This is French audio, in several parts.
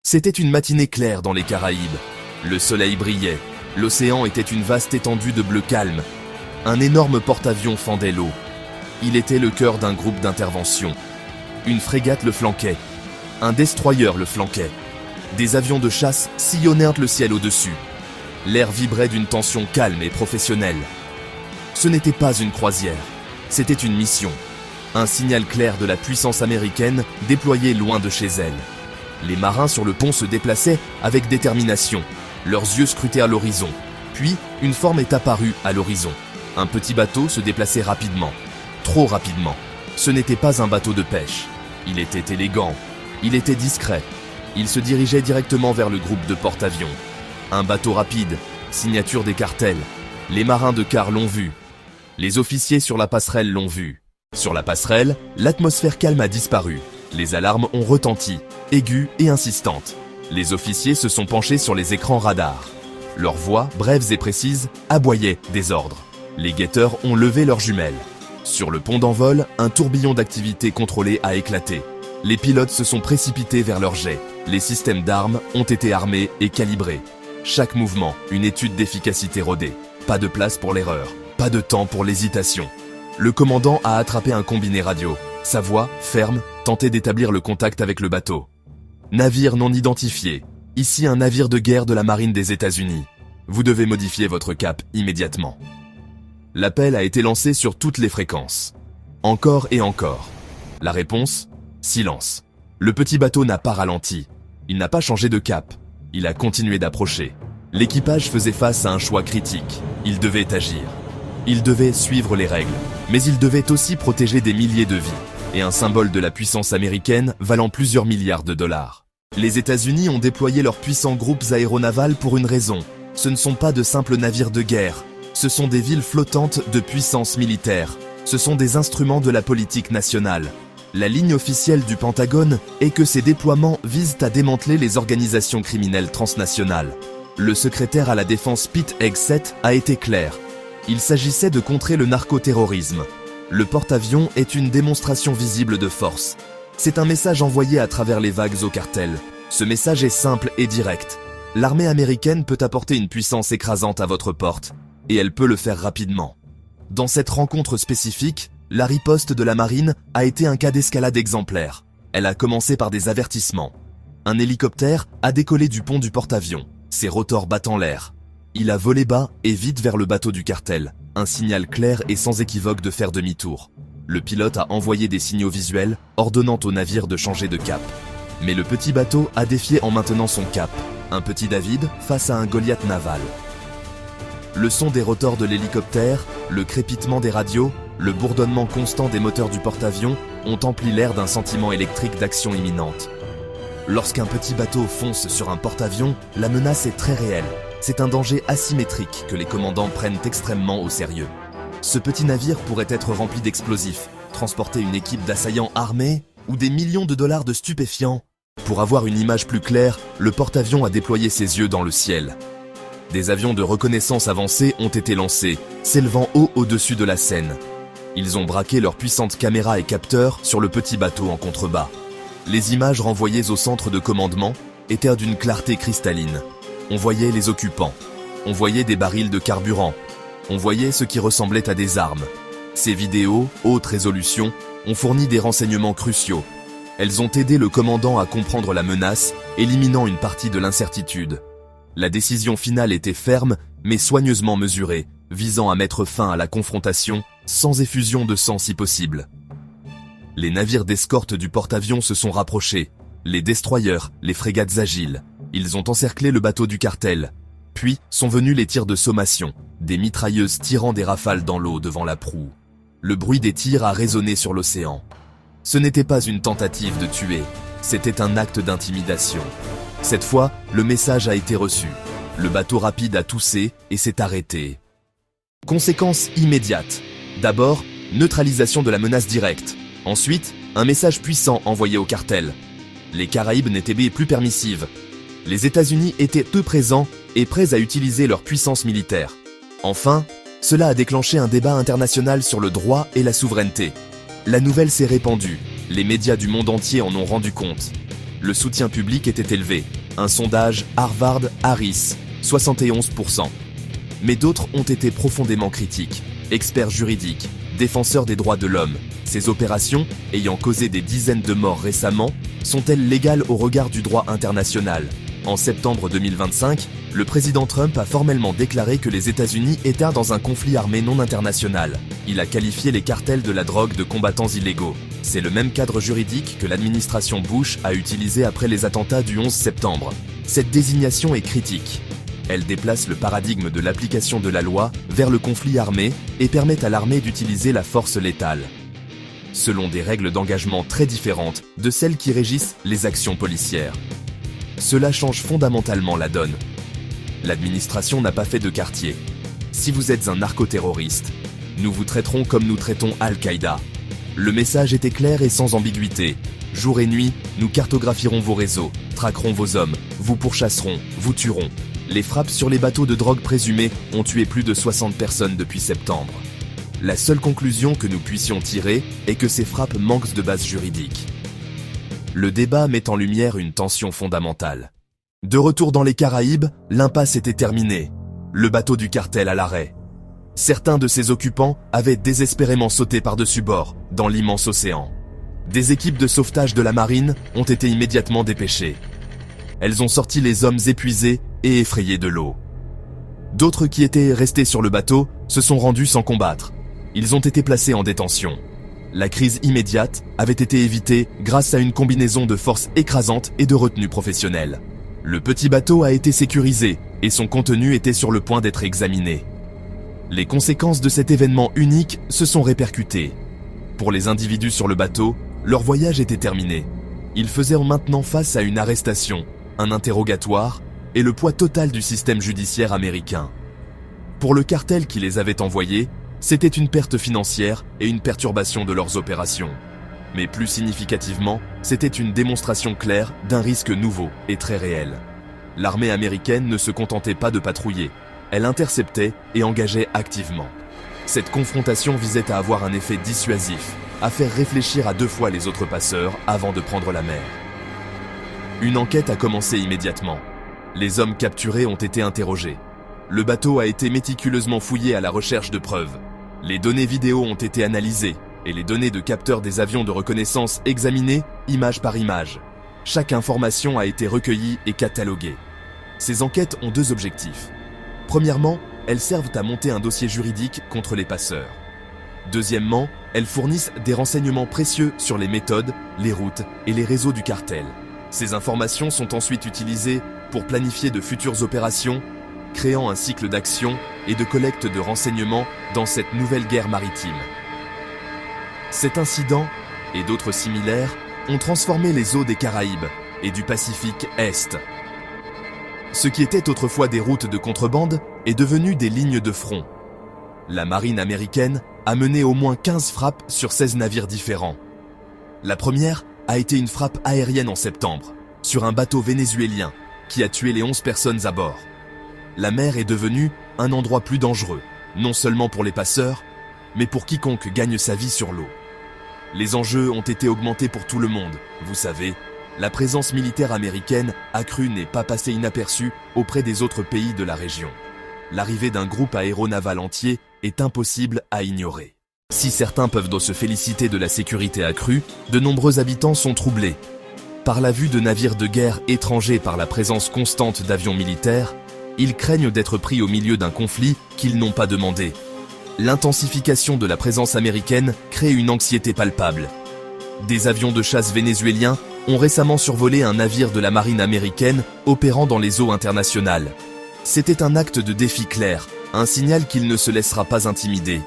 C'était une matinée claire dans les Caraïbes. Le soleil brillait. L'océan était une vaste étendue de bleu calme. Un énorme porte-avions fendait l'eau. Il était le cœur d'un groupe d'intervention. Une frégate le flanquait. Un destroyer le flanquait. Des avions de chasse sillonnaient le ciel au-dessus. L'air vibrait d'une tension calme et professionnelle. Ce n'était pas une croisière, c'était une mission. Un signal clair de la puissance américaine déployée loin de chez elle. Les marins sur le pont se déplaçaient avec détermination. Leurs yeux scrutaient à l'horizon. Puis, une forme est apparue à l'horizon. Un petit bateau se déplaçait rapidement. Trop rapidement. Ce n'était pas un bateau de pêche. Il était élégant. Il était discret. Il se dirigeait directement vers le groupe de porte-avions. Un bateau rapide, signature des cartels. Les marins de quart l'ont vu. Les officiers sur la passerelle l'ont vu. Sur la passerelle, l'atmosphère calme a disparu. Les alarmes ont retenti, aiguës et insistantes. Les officiers se sont penchés sur les écrans radars. Leurs voix, brèves et précises, aboyaient des ordres. Les guetteurs ont levé leurs jumelles. Sur le pont d'envol, un tourbillon d'activité contrôlée a éclaté. Les pilotes se sont précipités vers leurs jets. Les systèmes d'armes ont été armés et calibrés. Chaque mouvement, une étude d'efficacité rodée. Pas de place pour l'erreur, pas de temps pour l'hésitation. Le commandant a attrapé un combiné radio. Sa voix, ferme, tentait d'établir le contact avec le bateau. Navire non identifié. Ici un navire de guerre de la marine des États-Unis. Vous devez modifier votre cap immédiatement. L'appel a été lancé sur toutes les fréquences. Encore et encore. La réponse ? Silence. Le petit bateau n'a pas ralenti. Il n'a pas changé de cap. Il a continué d'approcher. L'équipage faisait face à un choix critique. Il devait agir. Il devait suivre les règles. Mais il devait aussi protéger des milliers de vies. Et un symbole de la puissance américaine valant plusieurs milliards de dollars. Les États-Unis ont déployé leurs puissants groupes aéronavals pour une raison. Ce ne sont pas de simples navires de guerre. Ce sont des villes flottantes de puissance militaire. Ce sont des instruments de la politique nationale. La ligne officielle du Pentagone est que ces déploiements visent à démanteler les organisations criminelles transnationales. Le secrétaire à la défense Pete Hegseth a été clair. Il s'agissait de contrer le narcoterrorisme. Le porte-avions est une démonstration visible de force. C'est un message envoyé à travers les vagues au cartel. Ce message est simple et direct. L'armée américaine peut apporter une puissance écrasante à votre porte, et elle peut le faire rapidement. Dans cette rencontre spécifique, la riposte de la marine a été un cas d'escalade exemplaire. Elle a commencé par des avertissements. Un hélicoptère a décollé du pont du porte-avions, ses rotors battant l'air. Il a volé bas et vite vers le bateau du cartel, un signal clair et sans équivoque de faire demi-tour. Le pilote a envoyé des signaux visuels, ordonnant au navire de changer de cap. Mais le petit bateau a défié en maintenant son cap, un petit David face à un Goliath naval. Le son des rotors de l'hélicoptère, le crépitement des radios, le bourdonnement constant des moteurs du porte-avions ont empli l'air d'un sentiment électrique d'action imminente. Lorsqu'un petit bateau fonce sur un porte-avions, la menace est très réelle. C'est un danger asymétrique que les commandants prennent extrêmement au sérieux. Ce petit navire pourrait être rempli d'explosifs, transporter une équipe d'assaillants armés ou des millions de dollars de stupéfiants. Pour avoir une image plus claire, le porte-avions a déployé ses yeux dans le ciel. Des avions de reconnaissance avancés ont été lancés, s'élevant haut au-dessus de la Seine. Ils ont braqué leurs puissantes caméras et capteurs sur le petit bateau en contrebas. Les images renvoyées au centre de commandement étaient d'une clarté cristalline. On voyait les occupants. On voyait des barils de carburant. On voyait ce qui ressemblait à des armes. Ces vidéos, haute résolution, ont fourni des renseignements cruciaux. Elles ont aidé le commandant à comprendre la menace, éliminant une partie de l'incertitude. La décision finale était ferme, mais soigneusement mesurée, visant à mettre fin à la confrontation, sans effusion de sang si possible. Les navires d'escorte du porte-avions se sont rapprochés, les destroyers, les frégates agiles. Ils ont encerclé le bateau du cartel. Puis sont venus les tirs de sommation, des mitrailleuses tirant des rafales dans l'eau devant la proue. Le bruit des tirs a résonné sur l'océan. Ce n'était pas une tentative de tuer, c'était un acte d'intimidation. Cette fois, le message a été reçu. Le bateau rapide a toussé et s'est arrêté. Conséquences immédiates. D'abord, neutralisation de la menace directe. Ensuite, un message puissant envoyé au cartel. Les Caraïbes n'étaient plus permissives. Les États-Unis étaient peu présents et prêts à utiliser leur puissance militaire. Enfin, cela a déclenché un débat international sur le droit et la souveraineté. La nouvelle s'est répandue. Les médias du monde entier en ont rendu compte. Le soutien public était élevé. Un sondage Harvard-Harris, 71%. Mais d'autres ont été profondément critiques. Experts juridiques, défenseurs des droits de l'homme. Ces opérations, ayant causé des dizaines de morts récemment, sont-elles légales au regard du droit international? En septembre 2025, le président Trump a formellement déclaré que les États-Unis étaient dans un conflit armé non international. Il a qualifié les cartels de la drogue de combattants illégaux. C'est le même cadre juridique que l'administration Bush a utilisé après les attentats du 11 septembre. Cette désignation est critique. Elle déplace le paradigme de l'application de la loi vers le conflit armé et permet à l'armée d'utiliser la force létale, selon des règles d'engagement très différentes de celles qui régissent les actions policières. Cela change fondamentalement la donne. L'administration n'a pas fait de quartier. Si vous êtes un narcoterroriste, nous vous traiterons comme nous traitons Al-Qaïda. Le message était clair et sans ambiguïté. Jour et nuit, nous cartographierons vos réseaux, traquerons vos hommes, vous pourchasserons, vous tuerons. Les frappes sur les bateaux de drogue présumés ont tué plus de 60 personnes depuis septembre. La seule conclusion que nous puissions tirer est que ces frappes manquent de base juridique. Le débat met en lumière une tension fondamentale. De retour dans les Caraïbes, l'impasse était terminée. Le bateau du cartel à l'arrêt. Certains de ses occupants avaient désespérément sauté par-dessus bord, dans l'immense océan. Des équipes de sauvetage de la marine ont été immédiatement dépêchées. Elles ont sorti les hommes épuisés et effrayés de l'eau. D'autres qui étaient restés sur le bateau se sont rendus sans combattre. Ils ont été placés en détention. La crise immédiate avait été évitée grâce à une combinaison de forces écrasantes et de retenue professionnelle. Le petit bateau a été sécurisé et son contenu était sur le point d'être examiné. Les conséquences de cet événement unique se sont répercutées. Pour les individus sur le bateau, leur voyage était terminé. Ils faisaient maintenant face à une arrestation, un interrogatoire et le poids total du système judiciaire américain. Pour le cartel qui les avait envoyés, c'était une perte financière et une perturbation de leurs opérations. Mais plus significativement, c'était une démonstration claire d'un risque nouveau et très réel. L'armée américaine ne se contentait pas de patrouiller. Elle interceptait et engageait activement. Cette confrontation visait à avoir un effet dissuasif, à faire réfléchir à 2 fois les autres passeurs avant de prendre la mer. Une enquête a commencé immédiatement. Les hommes capturés ont été interrogés. Le bateau a été méticuleusement fouillé à la recherche de preuves. Les données vidéo ont été analysées et les données de capteurs des avions de reconnaissance examinées, image par image. Chaque information a été recueillie et cataloguée. Ces enquêtes ont 2 objectifs. Premièrement, elles servent à monter un dossier juridique contre les passeurs. Deuxièmement, elles fournissent des renseignements précieux sur les méthodes, les routes et les réseaux du cartel. Ces informations sont ensuite utilisées pour planifier de futures opérations, créant un cycle d'action et de collecte de renseignements dans cette nouvelle guerre maritime. Cet incident, et d'autres similaires, ont transformé les eaux des Caraïbes et du Pacifique Est. Ce qui était autrefois des routes de contrebande est devenu des lignes de front. La marine américaine a mené au moins 15 frappes sur 16 navires différents. La première a été une frappe aérienne en septembre, sur un bateau vénézuélien, qui a tué les 11 personnes à bord. La mer est devenue un endroit plus dangereux, non seulement pour les passeurs, mais pour quiconque gagne sa vie sur l'eau. Les enjeux ont été augmentés pour tout le monde, vous savez. La présence militaire américaine accrue n'est pas passée inaperçue auprès des autres pays de la région. L'arrivée d'un groupe aéronaval entier est impossible à ignorer. Si certains peuvent se féliciter de la sécurité accrue, de nombreux habitants sont troublés par la vue de navires de guerre étrangers par la présence constante d'avions militaires. Ils craignent d'être pris au milieu d'un conflit qu'ils n'ont pas demandé. L'intensification de la présence américaine crée une anxiété palpable. Des avions de chasse vénézuéliens ont récemment survolé un navire de la marine américaine opérant dans les eaux internationales. C'était un acte de défi clair, un signal qu'il ne se laissera pas intimider.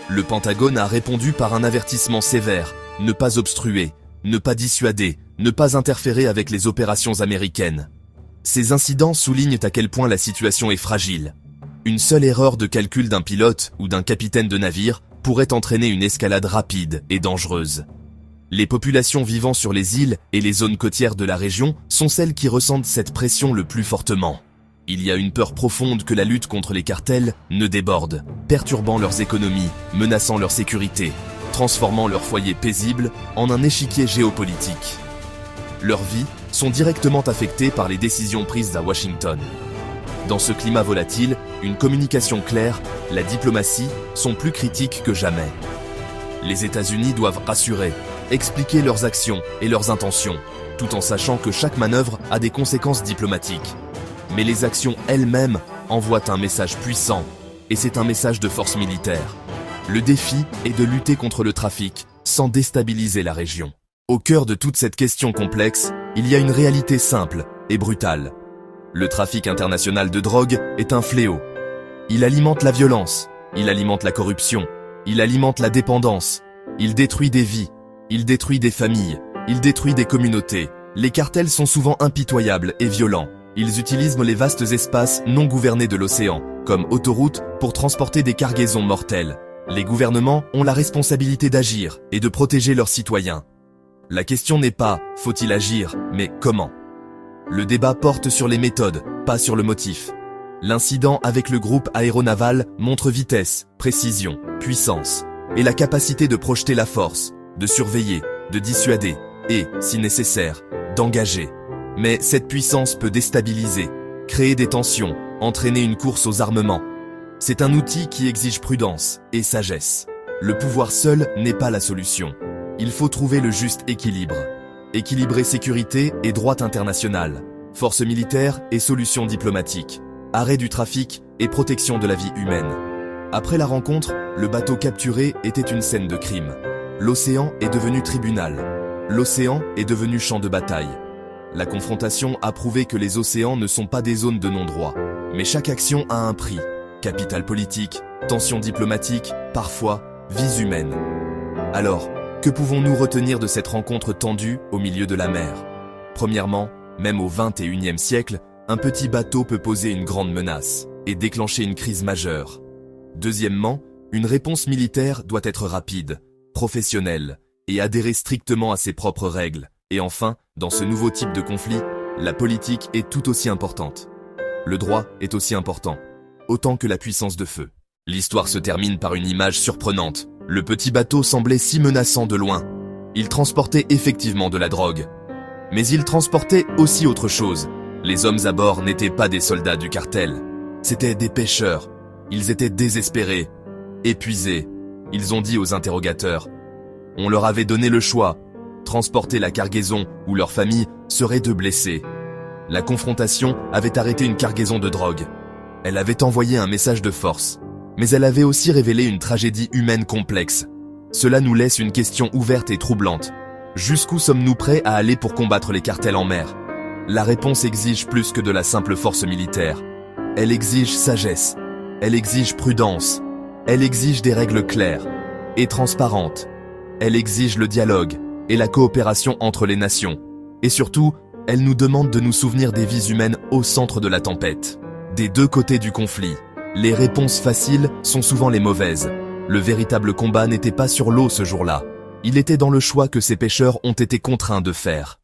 Le Pentagone a répondu par un avertissement sévère, ne pas obstruer, ne pas dissuader, ne pas interférer avec les opérations américaines. Ces incidents soulignent à quel point la situation est fragile. Une seule erreur de calcul d'un pilote ou d'un capitaine de navire pourrait entraîner une escalade rapide et dangereuse. Les populations vivant sur les îles et les zones côtières de la région sont celles qui ressentent cette pression le plus fortement. Il y a une peur profonde que la lutte contre les cartels ne déborde, perturbant leurs économies, menaçant leur sécurité, transformant leur foyer paisible en un échiquier géopolitique. Leurs vies sont directement affectés par les décisions prises à Washington. Dans ce climat volatile, une communication claire, la diplomatie, sont plus critiques que jamais. Les États-Unis doivent rassurer, expliquer leurs actions et leurs intentions, tout en sachant que chaque manœuvre a des conséquences diplomatiques. Mais les actions elles-mêmes envoient un message puissant, et c'est un message de force militaire. Le défi est de lutter contre le trafic sans déstabiliser la région. Au cœur de toute cette question complexe, il y a une réalité simple et brutale. Le trafic international de drogue est un fléau. Il alimente la violence, il alimente la corruption, il alimente la dépendance, il détruit des vies, il détruit des familles, il détruit des communautés. Les cartels sont souvent impitoyables et violents. Ils utilisent les vastes espaces non gouvernés de l'océan, comme autoroutes, pour transporter des cargaisons mortelles. Les gouvernements ont la responsabilité d'agir et de protéger leurs citoyens. La question n'est pas « faut-il agir ?», mais « comment ?» Le débat porte sur les méthodes, pas sur le motif. L'incident avec le groupe aéronaval montre vitesse, précision, puissance, et la capacité de projeter la force, de surveiller, de dissuader, et, si nécessaire, d'engager. Mais cette puissance peut déstabiliser, créer des tensions, entraîner une course aux armements. C'est un outil qui exige prudence et sagesse. Le pouvoir seul n'est pas la solution. Il faut trouver le juste équilibre. Équilibrer sécurité et droit international, force militaire et solutions diplomatiques, arrêt du trafic et protection de la vie humaine. Après la rencontre, le bateau capturé était une scène de crime. L'océan est devenu tribunal. L'océan est devenu champ de bataille. La confrontation a prouvé que les océans ne sont pas des zones de non-droit. Mais chaque action a un prix. Capital politique, tensions diplomatiques, parfois, vies humaines. Alors, que pouvons-nous retenir de cette rencontre tendue au milieu de la mer? Premièrement, même au XXIe siècle, un petit bateau peut poser une grande menace et déclencher une crise majeure. Deuxièmement, une réponse militaire doit être rapide, professionnelle et adhérer strictement à ses propres règles. Et enfin, dans ce nouveau type de conflit, la politique est tout aussi importante. Le droit est aussi important, autant que la puissance de feu. L'histoire se termine par une image surprenante. Le petit bateau semblait si menaçant de loin. Il transportait effectivement de la drogue. Mais il transportait aussi autre chose. Les hommes à bord n'étaient pas des soldats du cartel. C'étaient des pêcheurs. Ils étaient désespérés, épuisés. Ils ont dit aux interrogateurs. On leur avait donné le choix. Transporter la cargaison ou leur famille serait de blessés. La confrontation avait arrêté une cargaison de drogue. Elle avait envoyé un message de force. Mais elle avait aussi révélé une tragédie humaine complexe. Cela nous laisse une question ouverte et troublante. Jusqu'où sommes-nous prêts à aller pour combattre les cartels en mer? La réponse exige plus que de la simple force militaire. Elle exige sagesse. Elle exige prudence. Elle exige des règles claires et transparentes. Elle exige le dialogue et la coopération entre les nations. Et surtout, elle nous demande de nous souvenir des vies humaines au centre de la tempête. Des deux côtés du conflit. Les réponses faciles sont souvent les mauvaises. Le véritable combat n'était pas sur l'eau ce jour-là. Il était dans le choix que ces pêcheurs ont été contraints de faire.